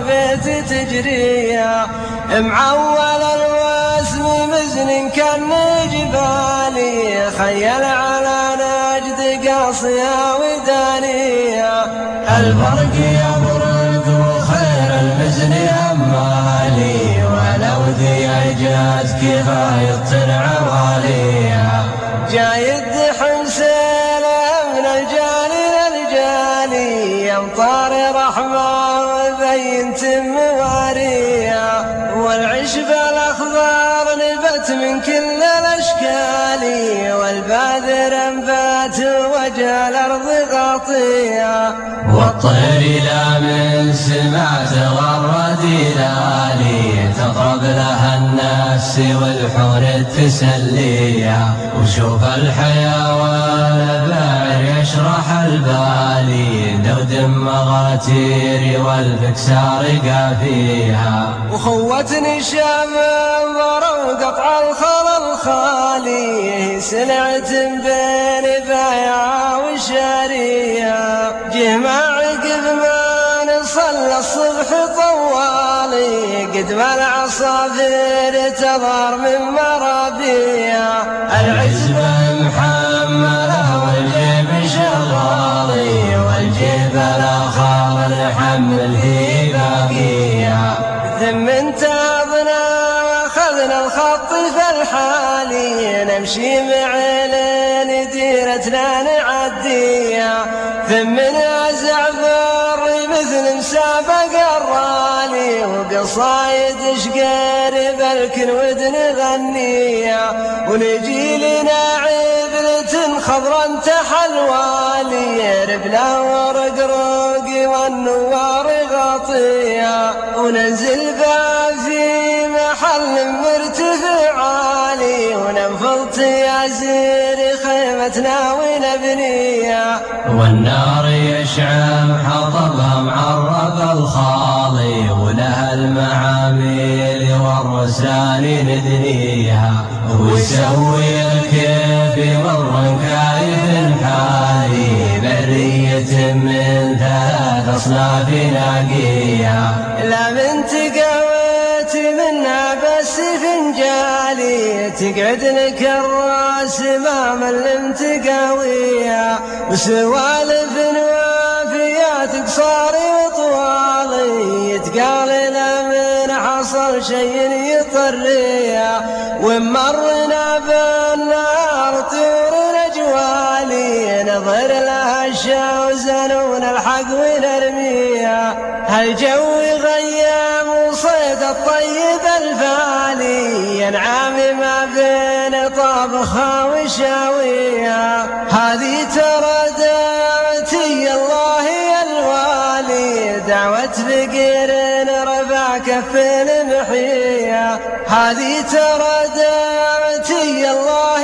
البيت تجريا، معول الوسم مزن كالجبالي، خيل على نجد قاصية ودانية. البرق يبرق وخير المزن أمالي، ولو ذي جات كفاية عواليها. جاي الدحم سلام من الجالي للجالي، أمطار رحمة وبينت مواريها. والعشب الأخضر نبت من كل الأشكال، والباذر انبات وجه الأرض غطيها. والطير لا من سماء تغرد لالي، تطرب لها النفس والحور التسلية. وشوف الحيوان باعر يشرح البالي، دود مغاتير والفكسار قافيها. وخوتني شام ضرب قطع الخل الخالي، سلعة بين بايعة وشاريها. جمع عقب ما نصلى الصبح طوالي، قدم العصافير تظهر من مرابيها. العزبة محملة والجيب شغالي، والجيب الآخر نحمل في باقيها. ثم انتظنا واخذنا الخط فالحالي، نمشي معلن ديرتنا نعديها. ثم نازع فري مثل مسابق الرالي، وقصايد شقير بالكنود نغنيها. ونجي لنا عبلة خضرا تحلوالي، ربلا ورقرق والنوار غطيها. وننزل في محل مرتفع عالي، وننفض تيازير خيمتنا ونبنيها. والنار يشعل حطبها معرب الخالي، ولها المعاميل والرسال ندنيها. ويسوي الكيف مرا كايف حالي، برية من 3 أصناف ناقيها. لا من تقويت منها بس فنجالي، تقعد لك الراس ما ملم تقاويها. وسوالف وافيات قصاري وطوالي، يتقال من حصل شيء يطريها. ومرنا بالنار طيور الأجوالي، نظر لها الشوزن ونلحق ونرميها. هالجو غيم وصيد الطيب الفالي، ينعم ما بين طابخها وشاويها. هذه ترى دعوتي الله يا الوالي، دعوة فقير رفع كف محيها. هذه ترى دعوتي الله